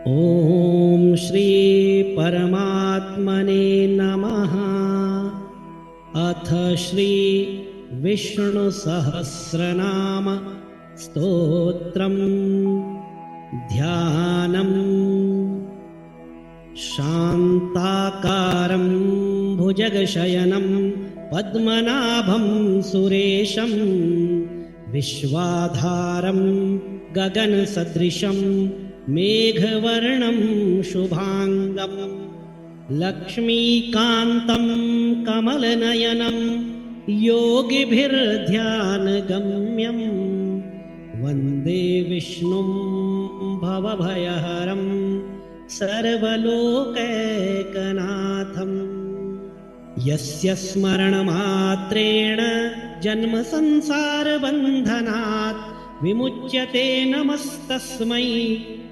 ॐ श्री परमात्मने नमः। अथ श्री विष्णुसहस्रनाम स्तोत्रम् ध्यानम्। शान्ताकारं भुजगशयनं पद्मनाभं सुरेशं विश्वाधारं गगनसदृशं मेघवर्णं शुभांगं लक्ष्मीकान्तं कमलनयनं योगिभिर्ध्यानगम्यं वन्दे विष्णुं भवभयहरं सर्वलोकैकनाथम्। यस्य स्मरणमात्रेण जन्मसंसारबन्धनात् विमुच्यते नमस्तस्मै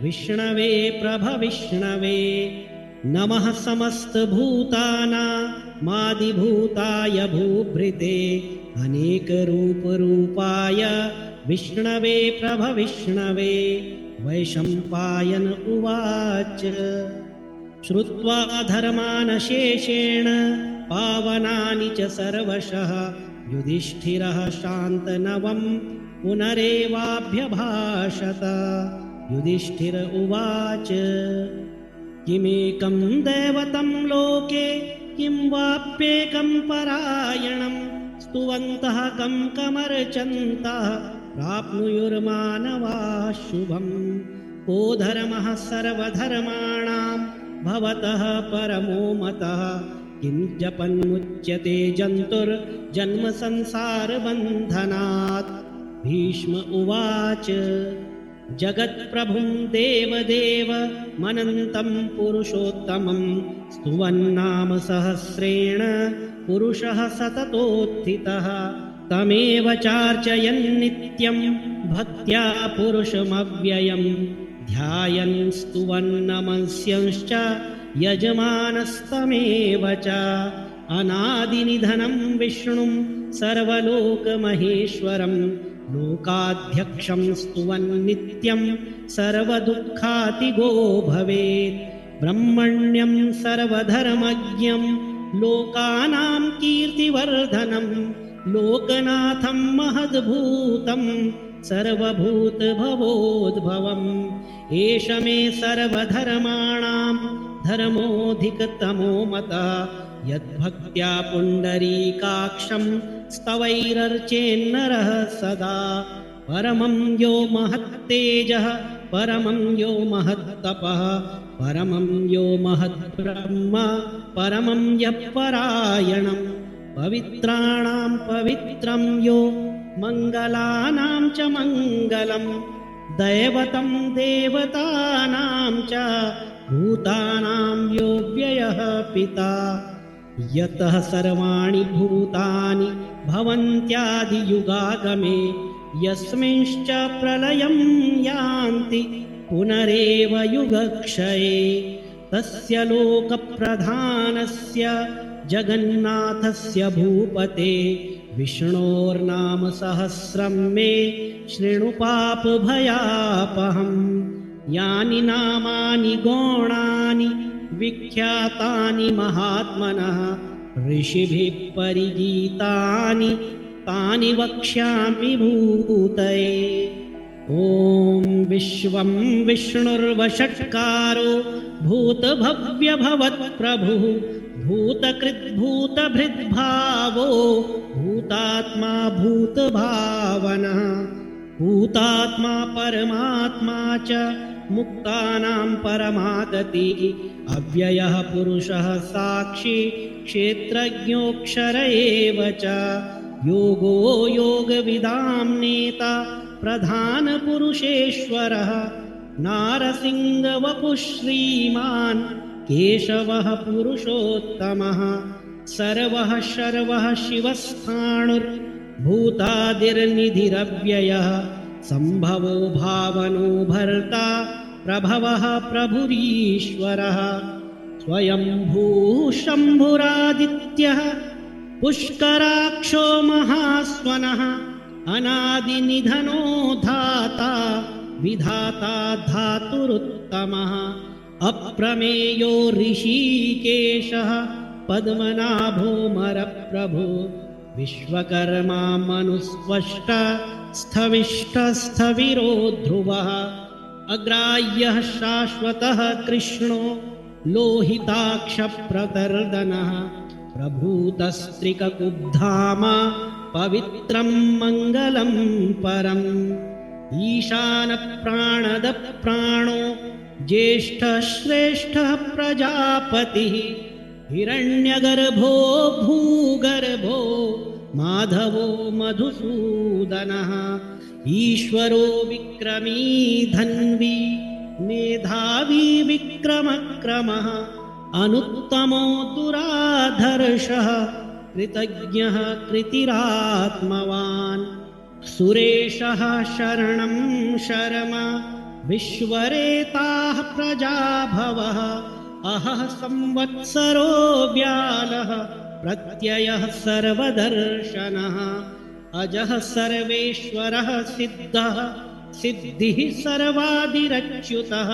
विष्णवे प्रभविष्णवे। नमः समस्तभूतानामादिभूताय भूभृते अनेकरूपरूपाय विष्णवे प्रभविष्णवे। वैशम्पायन उवाच श्रुत्वा धर्मानशेषेण पावनानि च सर्वशः युधिष्ठिरः शान्तनवं पुनरेवाभ्यभाषत। युधिष्ठिर उवाच किमेकं दैवतं लोके किं वाप्येकं परायणं स्तुवन्तः कं कमर्चन्तः प्राप्नुयुर्मानवाः शुभम्। को धर्मः सर्वधर्माणां भवतः परमो मतः किं जपन्मुच्यते जन्तुर्जन्मसंसारबन्धनात्। भीष्म उवाच जगत्प्रभुं देवदेवमनन्तं पुरुषोत्तमं स्तुवन्नाम सहस्रेण पुरुषः सततोत्थितः। तमेव चार्चयन्नित्यं भक्त्या पुरुषमव्ययं ध्यायन् स्तुवन्नमस्यंश्च यजमानस्तमेव च। अनादिनिधनं विष्णुं सर्वलोकमहेश्वरं लोकाध्यक्षं स्तुवन्नित्यं सर्वदुःखातिगो भवेत्। ब्रह्मण्यं सर्वधर्मज्ञं लोकानां कीर्तिवर्धनं लोकनाथं महद्भूतं सर्वभूतभवोद्भवम्। एष मे सर्वधर्माणां धर्मोऽधिकतमो मतः यद्भक्त्या पुण्डरीकाक्षं स्तवैरर्चेन्नरः सदा। परमं यो महत्तेजः परमं यो महत्तपः परमं यो महद्ब्रह्म परमं यः परायणं। पवित्राणां पवित्रं यो मङ्गलानां च मङ्गलं दैवतं देवतानां च भूतानां यो व्ययः पिता। यतः सर्वाणि भूतानि भवन्त्यादियुगागमे यस्मिंश्च प्रलयं यान्ति पुनरेव युगक्षये। तस्य लोकप्रधानस्य जगन्नाथस्य भूपते विष्णोर्नाम सहस्रं मे शृणु पापभयापहम्। यानि नामानि गौणानि विख्यातानि महात्मनः ऋषिभिः परिगीतानि तानि वक्ष्यामि भूतये। ॐ विश्वं विष्णुर्वषट्कारो भूतभव्यभवत्प्रभुः भूतकृद्भूतभृद्भावो भूतात्मा भूतभावनः। भूतात्मा परमात्मा च मुक्तानां परमागतिः अव्ययः पुरुषः साक्षी क्षेत्रज्ञोऽक्षर एव च। योगो योगविदां नेता प्रधानपुरुषेश्वरः नारसिंहवपुः श्रीमान् केशवः पुरुषोत्तमः। सर्वः शर्वः शिवस्थाणुर्भूतादिर्निधिरव्ययः सम्भवो भावनो भर्ता प्रभवः प्रभुरीश्वरः। स्वयंभूः शम्भुरादित्यः पुष्कराक्षो महास्वनः अनादिनिधनो धाता विधाता धातुरुत्तमः अप्रमेयो ऋषिकेशः पद्मनाभो मरप्रभु विश्वकर्मा मनुस्वष्ट स्थविष्टस्थविरो ध्रुवः अग्राह्यः शाश्वतः कृष्णो लोहिताक्षप्रतर्दनः प्रभूतस्त्रिककुब्धाम पवित्रं मङ्गलं परम् ईशानप्राणदप्राणो ज्येष्ठश्रेष्ठः प्रजापतिः हिरण्यगर्भो भूगर्भो माधवो मधुसूदनः ईश्वरो विक्रमी धन्वी मेधावी विक्रमक्रमः अनुत्तमो दुराधर्षः कृतज्ञः कृतिरात्मवान् सुरेशः शरणं शर्म विश्वरेताः प्रजाभवः अहः संवत्सरो व्यालः प्रत्ययः सर्वदर्शनः अजः सर्वेश्वरः सिद्धः सिद्धिः सर्वादिरच्युतः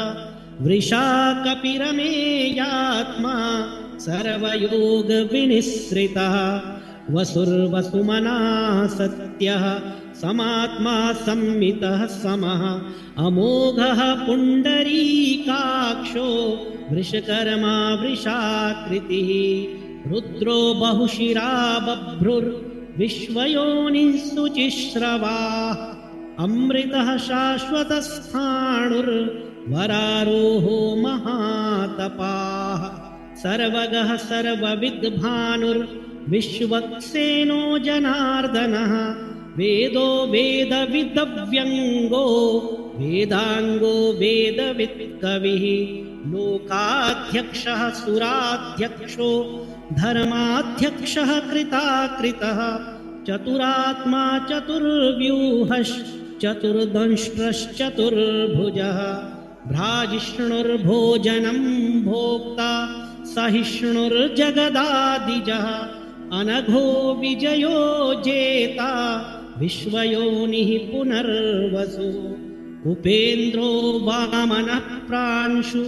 वृषाकपिरमेयात्मा सर्वयोगविनिःसृतः वसुर्वसुमना सत्यः समात्मा संमितः समः अमोघः पुण्डरीकाक्षो वृषकर्मा वृषाकृतिः रुद्रो बहुशिरा बभ्रुर्विश्वयोनिः शुचिश्रवाः अमृतः शाश्वतस्थाणुर्वरारोहो महातपाः सर्वगः सर्वविद्भानुर्विश्वक्सेनो जनार्दनः वेदो वेदविदव्यङ्गो वेदाङ्गो वेदवित्कविः लोकाध्यक्षः सुराध्यक्षो धर्माध्यक्षः कृताकृतः चतुरात्मा चतुर्व्यूहश्चतुर्दंष्ट्रश्चतुर्भुजः भ्राजिष्णुर्भोजनं भोक्ता सहिष्णुर्जगदादिजः अनघो विजयो जेता विश्वयोनिः पुनर्वसु उपेन्द्रो वामनः प्रांशु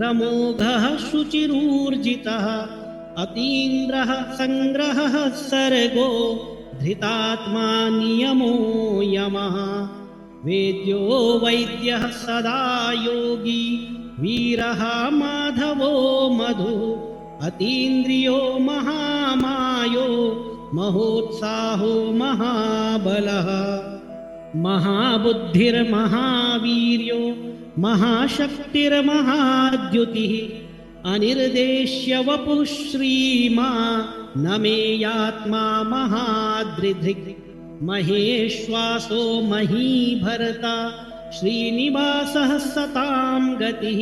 रमोघः शुचिरूर्जितः अतीन्द्रः सङ्ग्रहः सर्गो धृतात्मा नियमो यमः वेद्यो वैद्यः सदा योगी वीरः माधवो मधु अतीन्द्रियो महामायो महोत्साहो महाबलः महाबुद्धिर्महावीर्यो महाशक्तिर्महाद्युतिः अनिर्देश्य वपुः श्रीमा न मेयात्मा महादृधिक् महेश्वासो महीभर्ता श्रीनिवासः सतां गतिः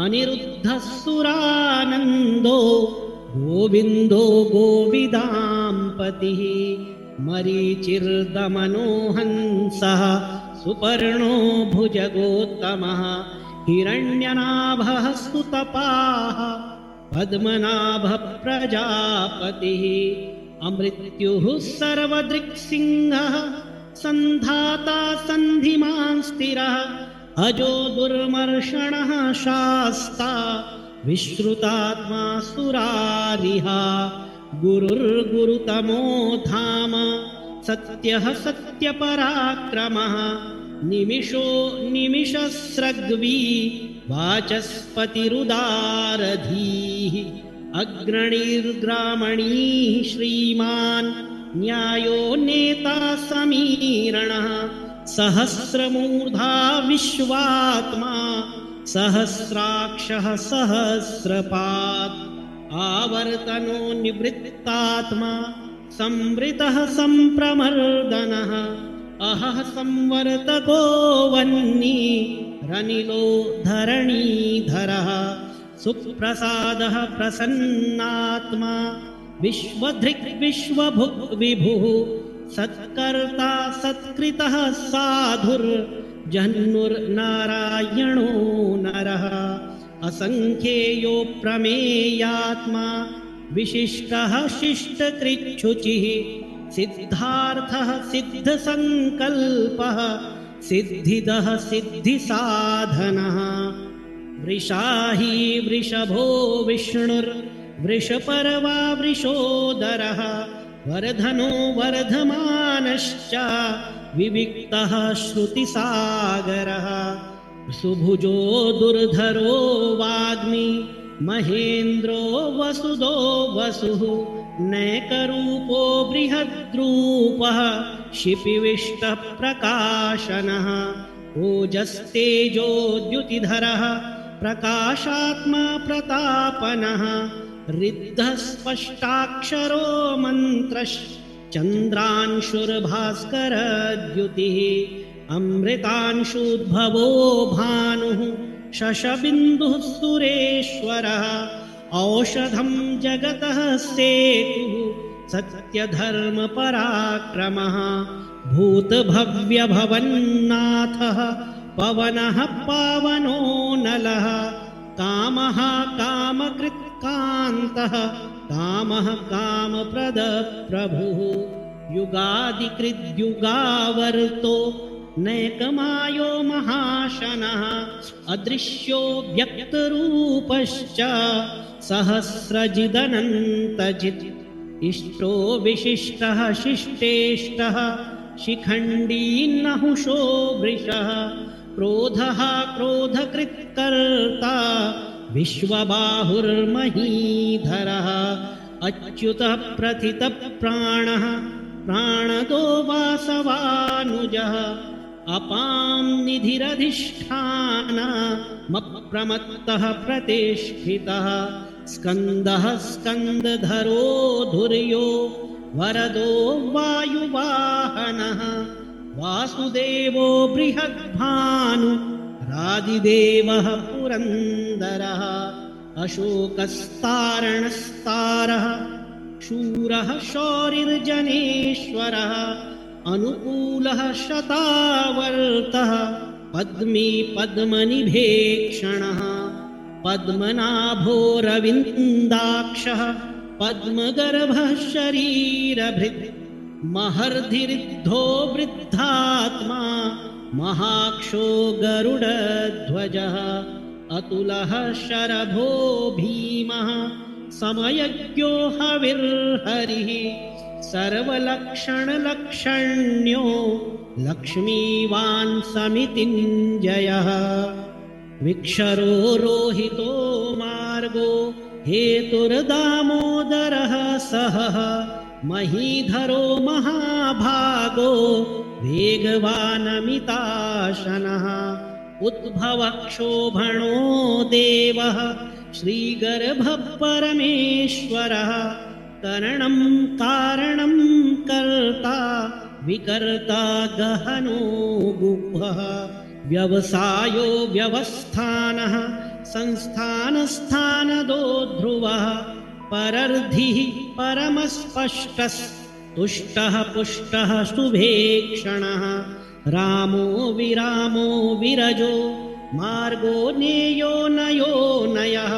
अनिरुद्धः सुरानन्दो गोविन्दो गोविदाम्पतिः मरीचिर्दमनो हंसः सुपर्णो भुजगोत्तमः हिरण्यनाभः सुतपाः पद्मनाभः प्रजापतिः अमृत्युः सर्वदृक्सिंहः सन्धाता सन्धिमान् स्थिरः अजो दुर्मर्षणः शास्ता विश्रुतात्मा सुरारिहा गुरुर्गुरुतमो धाम सत्यः सत्यपराक्रमः निमिषो निमिषस्रग्वी वाचस्पतिरुदारधीः अग्रणीर्ग्रामणीः श्रीमान् न्यायो नेता समीरणः सहस्रमूर्धा विश्वात्मा सहस्राक्षः सहस्रपात् आवर्तनो निवृत्तात्मा संवृतः सम्प्रमर्दनः अहः संवर्तको वह्नि रनिलो धरणीधरः सुप्रसादः प्रसन्नात्मा विश्वधृक् विश्वभुक् विभुः सत्कर्ता सत्कृतः साधुर्जह्नुर्नारायणो नरः असंख्येयो प्रमेयात्मा विशिष्टः शिष्टकृच्छुचिः सिद्धार्थः सिद्धसंकल्पः सिद्धिदः सिद्धिसाधनः वृषा हि वृषभो विष्णुर्वृषपर्वा वृषोदरः वर्धनो वर्धमानश्च विविक्तः श्रुतिसागरः सुभुजो दुर्धरो वाग्मी महेन्द्रो वसुदो वसुः नैकरूपो बृहद्रूपः शिपिविष्टः प्रकाशनः ओजस्तेजोद्युतिधरः प्रकाशात्मा प्रतापनः रिद्धः स्पष्टाक्षरो मन्त्रश्चन्द्रांशुर्भास्करद्युतिः अमृतांशुद्भवो भानुः शशबिन्दुः सुरेश्वरः औषधं जगतः सेतुः सत्यधर्मपराक्रमः भूतभव्यभवन्नाथः पवनः पावनो नलः कामः कामकृत्कान्तः कामः कामप्रदप्रभुः युगादिकृद्युगावर्तो नैकमायो महाशनः अदृश्यो व्यक्तरूपश्च सहस्रजिदनन्तजित् इष्टो विशिष्टः शिष्टेष्टः शिखण्डी नहुषो वृषः क्रोधः क्रोधकृत्कर्ता विश्वबाहुर्महीधरः अच्युतः प्रथितप्राणः प्राणदो वासवानुजः अपां निधिरधिष्ठानमप्रमत्तः प्रतिष्ठितः स्कन्दः स्कन्दधरो धुर्यो वरदो वायुवाहनः वासुदेवो बृहद्भानु रादिदेवः पुरन्दरः अशोकस्तारणस्तारः शूरः शौरिर्जनेश्वरः अनुकूलः शतावर्तः पद्मी पद्मनिभेक्षणः पद्मनाभो रविन्दाक्षः पद्मगर्भः शरीरभृत् महर्धिरिद्धो वृद्धात्मा महाक्षो गरुडध्वजः अतुलः शरभो भीमः समयज्ञो हविर्हरिः सर्वलक्षणलक्षण्यो लक्ष्मीवान् समितिञ्जयः विक्षरो रोहितो मार्गो हेतुर्दामोदरः सहः महीधरो महाभागो वेगवानमिताशनः उद्भवक्षोभणो देवः श्रीगर्भः परमेश्वरः करणं कारणं कर्ता विकर्ता गहनो गुह्यः व्यवसायो व्यवस्थानः संस्थानस्थानदो ध्रुवः परर्धिः परमस्पष्टस्तुष्टः पुष्टः शुभेक्षणः रामो विरामो विरजो मार्गो नेयो नयो नयः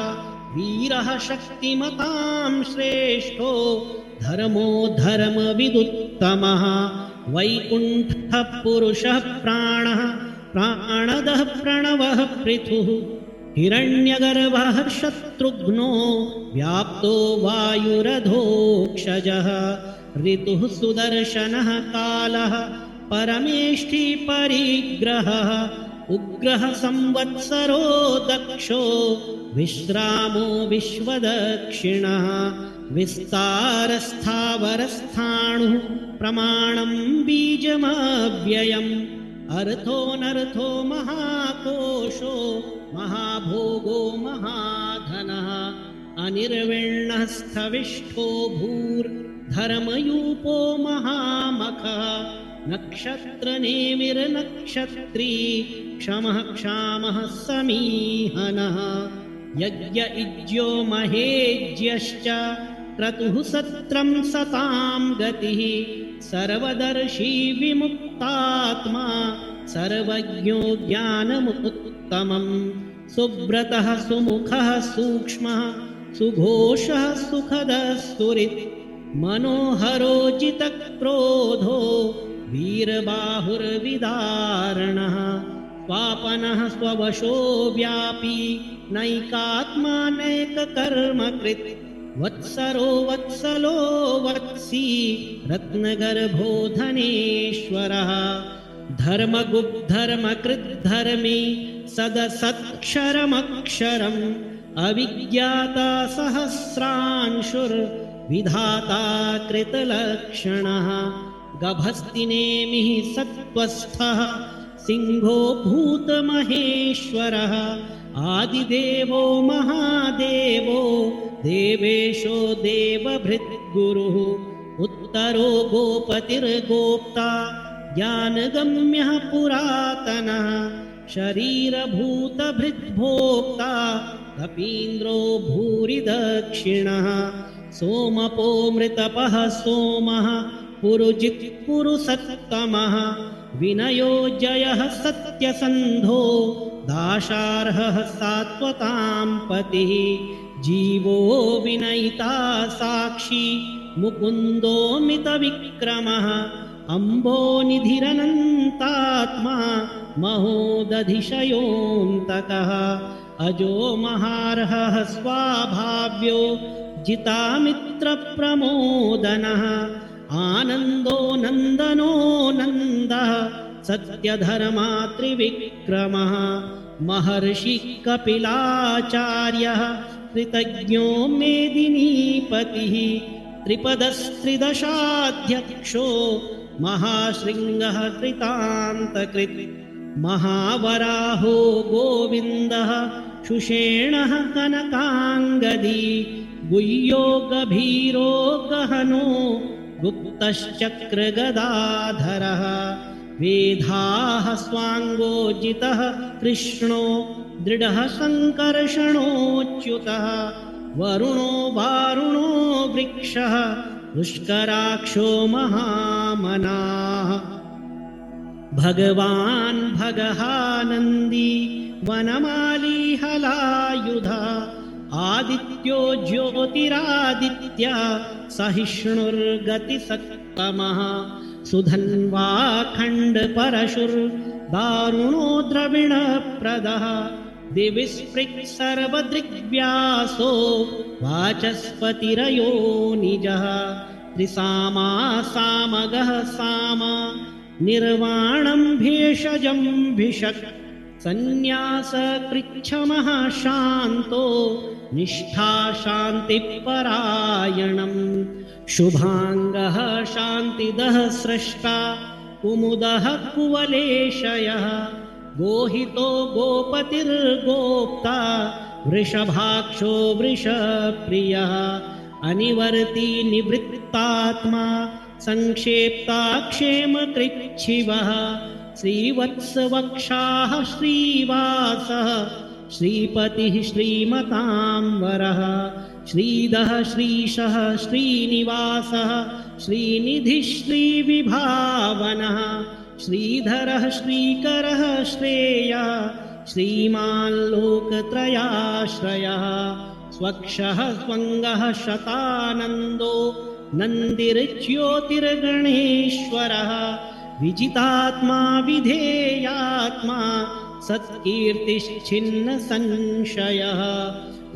वीरः शक्तिमतां श्रेष्ठो धर्मो धर्मविदुत्तमः वैकुण्ठः पुरुषः प्राणः प्राणदः प्रणवः पृथुः हिरण्यगर्भः शत्रुघ्नो व्याप्तो वायुरधोक्षजः ऋतुः सुदर्शनः कालः परमेष्ठी परिग्रहः उग्रः संवत्सरो दक्षो विश्रामो विश्वदक्षिणः विस्तारस्थावरस्थाणुः प्रमाणं बीजमव्ययम् अर्थोऽनर्थो महाकोशो महाभोगो महाधनः अनिर्विण्णः स्थविष्ठो भूर्धर्मयूपो महामखः नक्षत्रनेमिर्नक्षत्री क्षमः क्षामः समीहनः यज्ञ इज्यो महेज्यश्च क्रतुः सत्रं सतां गतिः सर्वदर्शी विमुक्तात्मा सर्वज्ञो ज्ञानमुत्तमं सुब्रतः सुमुखः सूक्ष्मः सुघोषः सुखदः सुहृत् मनोहरो जितक्रोधो वीरबाहुर्विदारणः स्वापनः स्ववशो व्यापी नैकात्मानैककर्मकृत् वत्सरो वत्सलो वत्सी रत्नगर्भो धनेश्वरः धर्मगुप्धर्मकृद्धर्मी सदसत्क्षरमक्षरम् अविज्ञाता सहस्रांशुर्विधाता कृतलक्षणः गभस्तिनेमिः सत्त्वस्थः सिंहो भूतमहेश्वरः आदिदेवो महादेवो देवेशो देवभृद्गुरुः उत्तरो गोपतिर्गोप्ता ज्ञानगम्यः पुरातनः शरीरभूतभृद्भोक्ता कपीन्द्रो भूरिदक्षिणः सोमपो मृतपः सोमः पुरुजित्पुरुषत्तमः विनयो जयः सत्यसन्धो दाशार्हः सात्वतां पतिः जीवो विनयिता साक्षी मुकुन्दोऽमितविक्रमः अम्बोनिधिरनन्तात्मा महोदधिशयोऽन्तकः अजो महार्हः स्वाभाव्यो जितामित्रप्रमोदनः आनन्दो नन्दनो नन्दः सत्यधर्मात्रिविक्रमः महर्षि कपिलाचार्यः कृतज्ञो मेदिनीपतिः त्रिपदस्त्रिदशाध्यक्षो महाशृङ्गः कृतान्तकृत् महावराहो गोविन्दः शुषेणः कनकाङ्गदी गुह्यो गभीरो गहनो गुप्तश्चक्रगदाधरः वेधाः स्वाङ्गोजितः कृष्णो दृढः सङ्कर्षणोच्युतः वरुणो वारुणो वृक्षः पुष्कराक्षो महामनाः भगवान् भगहानन्दी वनमाली हलायुधः आदित्यो ज्योतिरादित्या सहिष्णुर्गतिसत्तमः सुधन्वा खण्डपरशुर्दारुणो द्रविणप्रदः दिविस्पृक्सर्वदृग्व्यासो वाचस्पतिरयो निजः त्रिसामा सामगः सामा निर्वाणं भेषजं भिषक् सन्न्यासकृच्छमः शान्तो निष्ठा शान्तिपरायणम् शुभाङ्गः शान्तिदः स्रष्टा कुमुदः कुवलेशयः गोहितो गोपतिर्गोप्ता वृषभाक्षो वृषप्रियः अनिवर्ती निवृत्तात्मा संक्षेप्ता क्षेमकृच्छिवः श्रीवत्सवक्षाः श्रीवासः श्रीपतिः श्रीमताम्बरः श्रीधः श्रीशः श्रीनिवासः श्रीनिधिः श्रीविभावनः श्रीधरः श्रीकरः श्रेयः श्रीमान् लोकत्रयाश्रयः स्वक्षः स्वङ्गः शतानन्दो नन्दिर्ज्योतिर्गणेश्वरः विजितात्मा विधेयात्मा सत्कीर्तिश्छिन्नसंशयः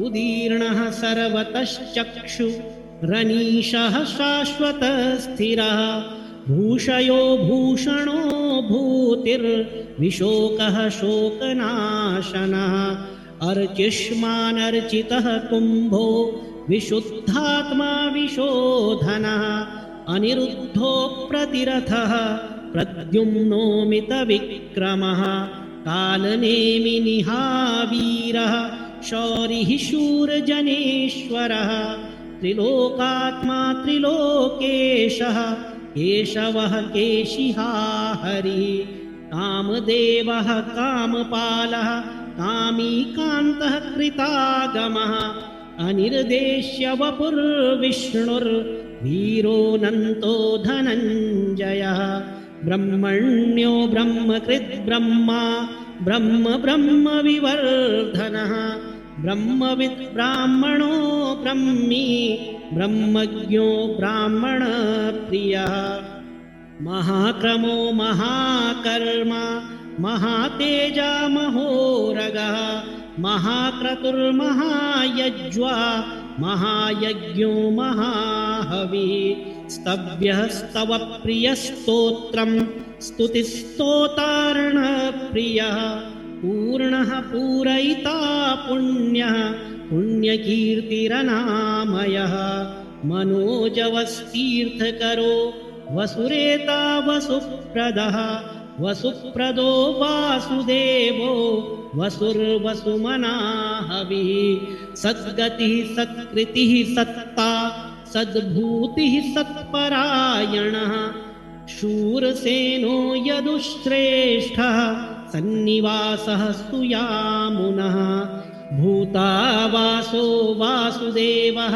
उदीर्णः सर्वतश्चक्षुरनीशः शाश्वतस्थिरः भूषयो भूषणो भूतिर्विशोकः शोकनाशनः अर्चिष्मानर्चितः कुम्भो विशुद्धात्मा विशोधनः अनिरुद्धो प्रतिरथः प्रद्युम्नोमितविक्रमः कालनेमिनिहावीरः शौरिः शूरजनेश्वरः त्रिलोकात्मा त्रिलोकेशः केशवः केशिहा हरिः कामदेवः कामपालः कामीकान्तः कृतागमः अनिर्देश्य वपुर्विष्णुर्वीरोऽनन्तो धनञ्जयः ब्रह्मण्यो ब्रह्मकृद्ब्रह्मा ब्रह्म ब्रह्मविवर्धनः ब्रह्मविद् ब्राह्मणो ब्रह्मी ब्रह्मज्ञो ब्राह्मणप्रियः महाक्रमो महाकर्मा महातेजा महोरगः महाक्रतुर्महायज्वा महायज्ञो महाहविः स्तव्यः स्तवप्रियस्तोत्रं स्तुतिस्तोतार्णप्रियः पूर्णः पूरयिता पुण्यः पुण्यकीर्तिरनामयः मनोजवस्तीर्थकरो वसुरेता वसुप्रदः वसुप्रदो वासुदेवो वसुर्वसुमनाहविः सद्गतिः सत्कृतिः सत्ता सद्भूतिः सत्परायणः शूरसेनो यदुश्रेष्ठः सन्निवासः सुयामुनः भूतावासो वासुदेवः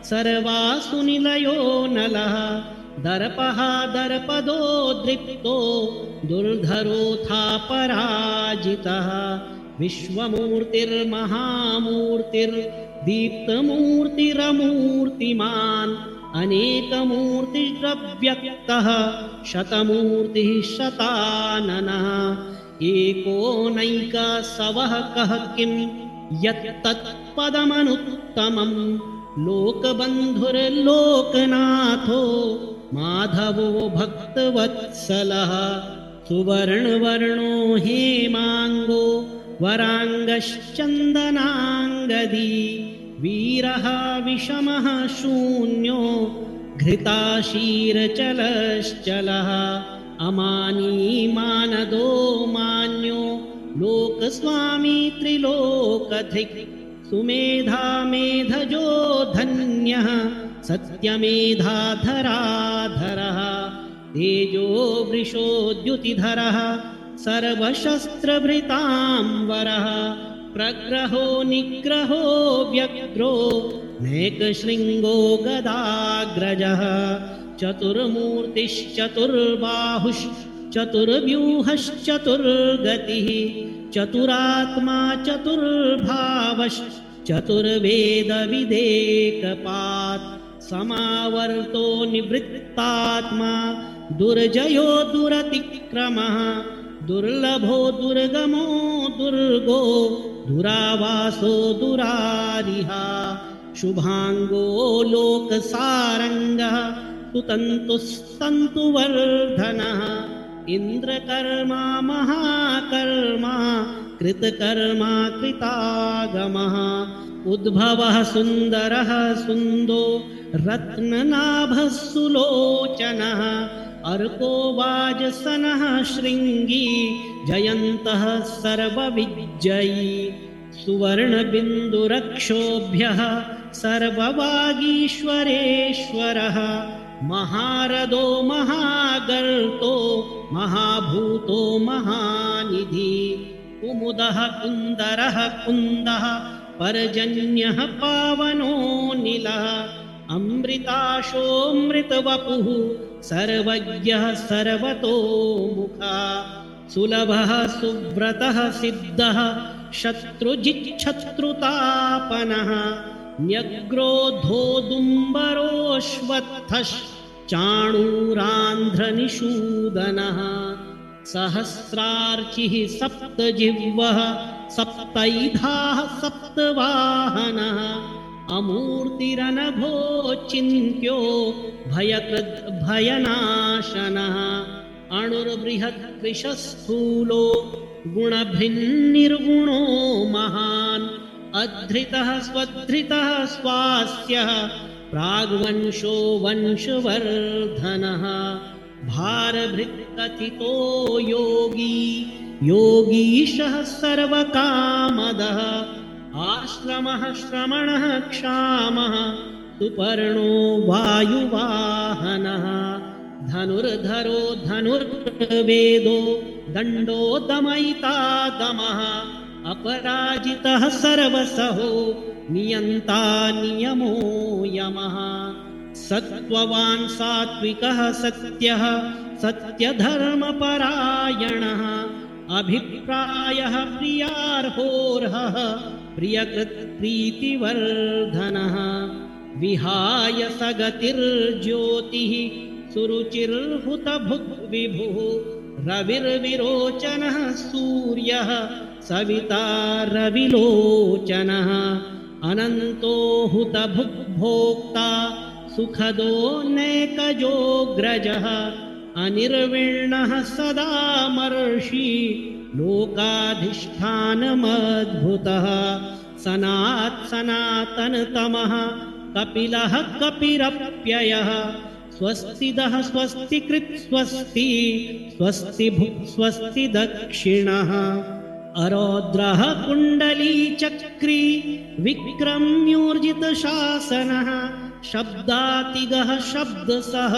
सर्वासु निलयो नलः दर्पः दर्पदो दृप्तो दुर्धरोऽथा पराजितः विश्वमूर्तिर्महामूर्तिर्दीप्तमूर्तिरमूर्तिमान् अनेकमूर्तिरव्यक्तः शतमूर्तिः शताननः एकोनैकसवः कः किं यत्तत्पदमनुत्तमं लोकबन्धुर्लोकनाथो माधवो भक्तवत्सलः सुवर्णवर्णो हेमाङ्गो वराङ्गश्चन्दनाङ्गदी वीरः विषमः शून्यो घृताशीरचलश्चलः अमानी मानदो मान्यो लोकस्वामी त्रिलोकधिक् सुमेधा मेधजो धन्यः सत्यमेधाधराधरः तेजो वृषोद्युतिधरः सर्वशस्त्रभृताम्बरः प्रग्रहो निग्रहो व्यग्रो नेकशृङ्गो गदाग्रजः चतुर्बाहुश्चतुर्व्यूहश्चतुर्गतिः चतुरात्मा चतुर्वेदविदेकपात् समावर्तो निवृत्तात्मा दुर्जयो दुरतिक्रमः दुर्लभो दुर्गमो दुर्गो दुरावासो दुरारिहा शुभांगो लोकसारंगः सुतन्तुस्तन्तुवर्धनः इन्द्रकर्मा महाकर्मा कृतकर्मा कृतागमः उद्भवः सुन्दरः सुन्दो रत्ननाभः सुलोचनः अर्को वाजसनः शृङ्गी जयन्तः सर्वविजयी सुवर्णबिन्दुरक्षोभ्यः सर्ववागीश्वरेश्वरः महारदो महागर्तो महाभूतो महानिधि कुमुदः कुन्दरः कुन्दः पर्जन्यः पावनो नीलः अमृताशोऽमृतवपुः सर्वज्ञः सर्वतोमुखः सुलभः सुव्रतः सिद्धः शत्रुजिच्छत्रुतापनः न्यग्रोधोदुम्बरोऽश्वत्थश्चाणूरान्ध्रनिषूदनः सहस्रार्चिः सप्तजिह्वः सप्तैधाः सप्तवाहनः अमूर्तिरनभोचिन्त्यो भयनाशनः अणुर्बृहत्कृशस्थूलो गुणभिन्निर्गुणो महान् अधृतः स्वधृतः स्वास्यः प्राग्वंशो वंशवर्धनः भारभृत्कथितो योगी योगीशः सर्वकामदः आश्रमः श्रमणः क्षामः सुपर्णो वायुवाहनः धनुर्धरो धनुर्वेदो दण्डो दमयिता दमः अपराजितः सर्वसहो नियन्ता नियमो यमः सत्त्ववान् सात्विकः सत्यः सत्यधर्मपरायणः अभिप्रायः प्रियार्होर्हः प्रियकृत्प्रीतिवर्धनः विहाय सगतिर्ज्योतिः सुरुचिर्हुतभुग्विभुः रविर्विरोचनः सूर्यः सविता रविलोचनः अनन्तो हुतभुग्भोक्ता सुखदो नैकजोऽग्रजः अनिर्विण्णः सदा मर्षि लोकाधिष्ठानमद्भुतः सनातनतमः कपिलः कपिरप्ययः स्वस्तिदः स्वस्तिकृत् स्वस्ति स्वस्ति भुक् स्वस्ति दक्षिणः अरौद्रः कुण्डलीचक्री विक्रम्योर्जितशासनः शब्दातिगः शब्दसः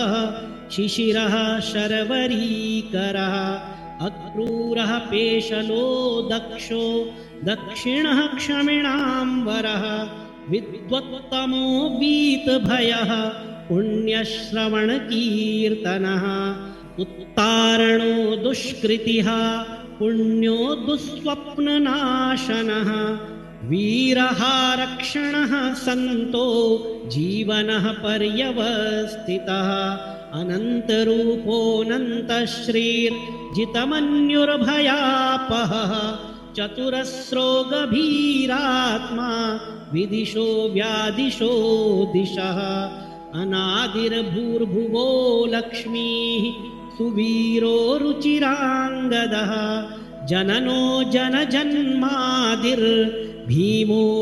शिशिरः शर्वरीकरः अक्रूरः पेशलो दक्षो दक्षिणः क्षमिणाम्बरः विद्वत्तमो वीतभयः पुण्यश्रवणकीर्तनः उत्तारणो दुष्कृतिः पुण्यो दुःस्वप्ननाशनः वीरः रक्षणः सन्तो जीवनः पर्यवस्थितः अनन्तरूपोऽनन्तश्रीर्जितमन्युर्भयापहः चतुरस्रो गभीरात्मा विदिशो व्यादिशो दिशः अनादिर्भूर्भुवो लक्ष्मीः सुवीरो रुचिराङ्गदः जननो जनजन्मादिर्भीमो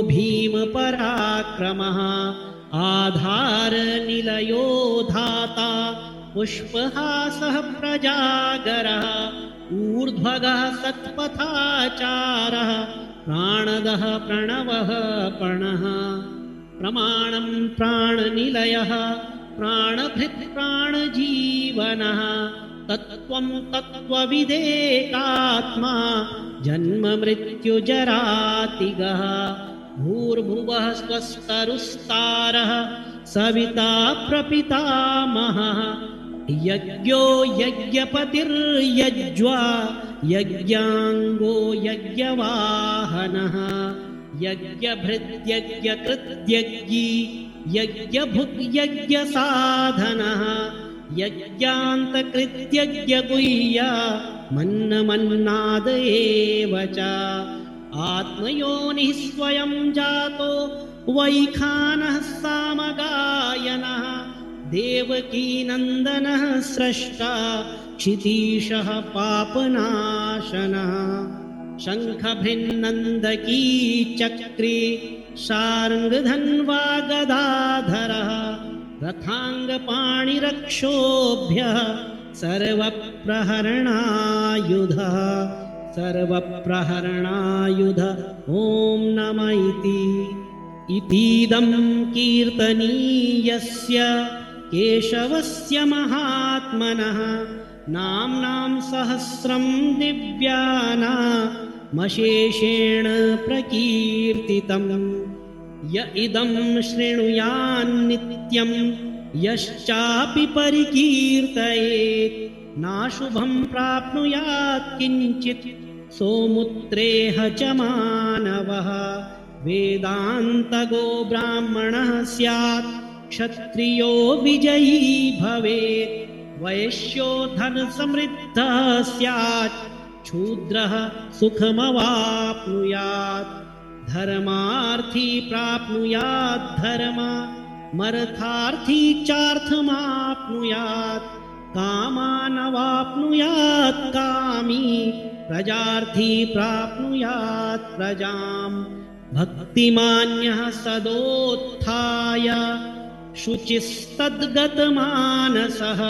भीमपराक्रमः आधारनिलयो धाता पुष्पहासः प्रजागरः ऊर्ध्वगः सत्पथाचारः प्राणदः प्रणवः पणः प्रमाणं प्राणनिलयः प्राणभृत् प्राणजीवनः तत्त्वं तत्त्वविदेकात्मा जन्ममृत्युजरातिगः भूर्भुवः स्वस्तरुस्तारः सविता प्रपितामहः यज्ञो यज्ञपतिर्यज्वा यज्ञाङ्गो यज्ञवाहनः यज्ञभृद्यज्ञकृत्यज्ञी यज्ञभुग्यज्ञसाधनः यज्ञान्तकृत्यज्ञगुह्या मन्नमन्नाद एव च आत्मयोनिः स्वयं जातो वैखानः सामगायनः देवकीनन्दनः स्रष्टा क्षितीशः पापनाशनः शङ्खभृन्नन्दकी चक्री शार्ङ्गधन्वा गदाधरः रथाङ्गपाणिरक्षोभ्यः सर्वप्रहरणायुधः सर्वप्रहरणायुध ॐ नम इतीदं कीर्तनीयस्य केशवस्य महात्मनः नाम्नां सहस्रं दिव्यानामशेषेण प्रकीर्तितम् य इदं शृणुयान्नित्यं यश्चापि परिकीर्तयेत् नाशुभं प्राप्नुयात् किञ्चित् सोमुत्रेह च मानवः वेदान्तगो ब्राह्मणः स्यात् क्षत्रियो विजयी भवेत् वैश्यो धनसमृद्धः स्यात् शूद्रः सुखमवाप्नुयात् धर्मार्थी प्राप्नुयात् धर्ममर्थार्थी चार्थमाप्नुयात् कामानवाप्नुयात् कामी प्रजार्थी प्राप्नुयात् प्रजाम् भक्तिमान्यः सदोत्थाय शुचिस्तद्गतमानसः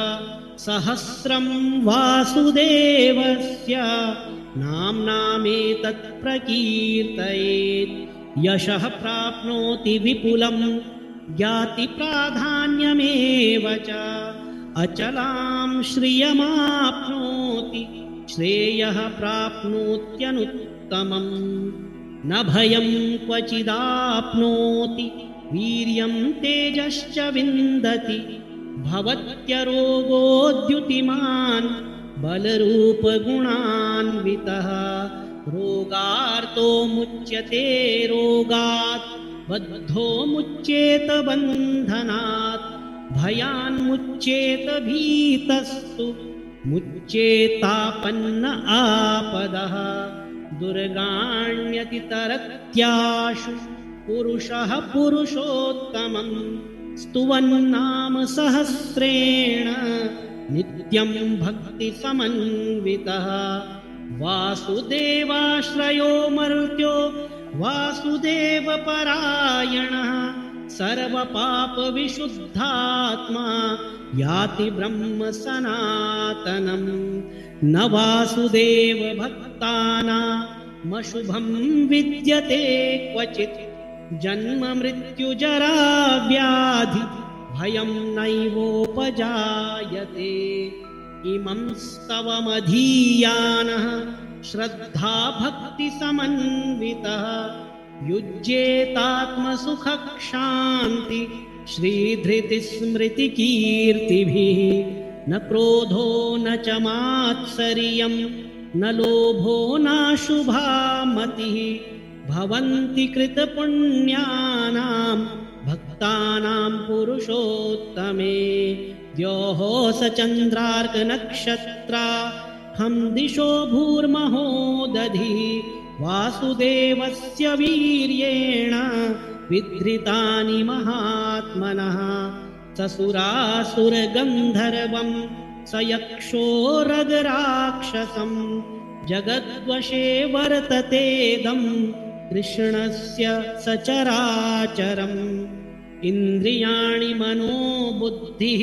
सहस्रं वासुदेवस्य नाम्नामेतत् प्रकीर्तयेत् यशः प्राप्नोति विपुलं ज्ञातिप्राधान्यमेव च अचलां श्रियमाप्नोति श्रेयः प्राप्नोत्यनुत्तमम् न भयं क्वचिदाप्नोति वीर्यं तेजश्च विन्दति भवत्यरोगोद्युतिमान् बलरूपगुणान्वितः रोगार्तो मुच्यते रोगात् बद्धो मुच्येत बन्धनात् भयान्मुच्येत भीतस्तु मुच्येतापन्न आपदः दुर्गाण्यतितरत्याशु पुरुषः पुरुषोत्तमं स्तुवन्नाम सहस्रेण नित्यं भक्तिसमन्वितः वासुदेवाश्रयो मर्त्यो वासुदेवपरायणः सर्वपापविशुद्धात्मा याति ब्रह्म सनातनं न वासुदेवभक्तानामशुभं विद्यते क्वचित् जन्म मृत्युजरा व्याधि भयं नैवोपजायते इमं स्तवमधीयानः श्रद्धाभक्तिसमन्वितः युज्येतात्मसुखक्षान्ति श्रीधृतिस्मृतिकीर्तिभिः न क्रोधो न च मात्सर्यं न लोभो नाशुभा मतिः भवन्ति कृतपुण्यानां भक्तानां पुरुषोत्तमे द्योः स चन्द्रार्कनक्षत्रा हं दिशो भूर्महो दधिः वासुदेवस्य वीर्येण विधृतानि महात्मनः ससुरासुरगन्धर्वं स यक्षो रगराक्षसं जगद्वशे वर्ततेदं कृष्णस्य सचराचरम् इन्द्रियाणि मनोबुद्धिः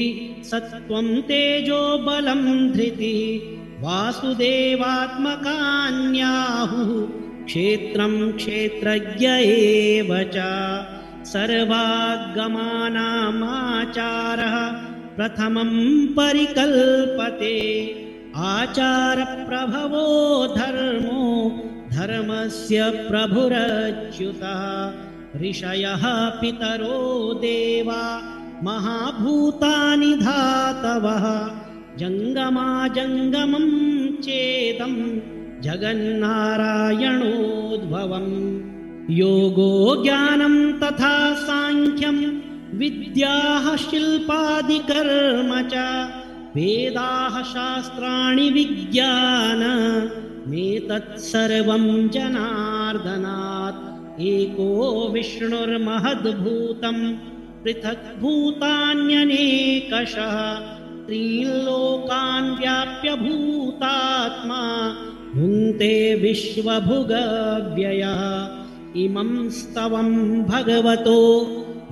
सत्त्वं तेजो बलं धृतिः वासुदेवात्मकान्याहुः क्षेत्रं क्षेत्रज्ञ एव च सर्वागमानामाचारः प्रथमं परिकल्पते आचारप्रभवो धर्मो धर्मस्य प्रभुरच्युतः ऋषयः पितरो देवा महाभूतानि धातवः जङ्गमाजङ्गमं चेदं जगन्नारायणोद्भवम् योगो ज्ञानं तथा साङ्ख्यं विद्याः शिल्पादिकर्म च वेदाः शास्त्राणि विज्ञानमेतत्सर्वं जनार्दनात् एको विष्णुर्महद्भूतं पृथग्भूतान्यनेकशः त्रीन् व्याप्य भूतात्मा भुङ्क्ते विश्वभुगव्ययः इमं स्तवं भगवतो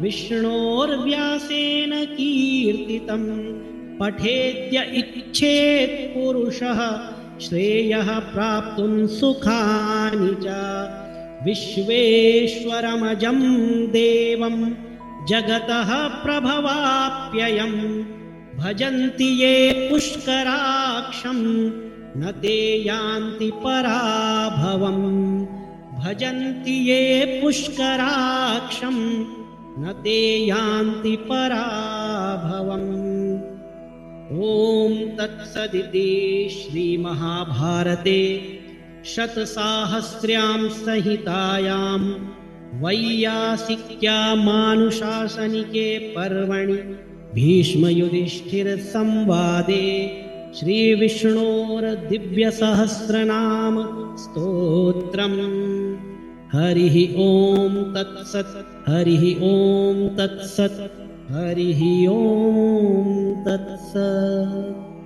विष्णोर्व्यासेन कीर्तितं पठेद्य इच्छेत् पुरुषः श्रेयः प्राप्तुं सुखानि च विश्वेश्वरमजं देवं जगतः प्रभवाप्ययं भजन्ति ये पुष्कराक्षं न ते यान्ति पराभवम् भजन्ति ये पुष्कराक्षं न ते यान्ति पराभवम् ॐ तत्सदिति श्रीमहाभारते शतसाहस्र्यां संहितायां वैयासिक्यामानुशासनिके पर्वणि भीष्मयुधिष्ठिरसंवादे श्रीविष्णोर्दिव्यसहस्रनाम स्तोत्रम् हरिः ॐ तत्सत् हरिः ॐ तत्सत् हरिः ॐ तत्सत्।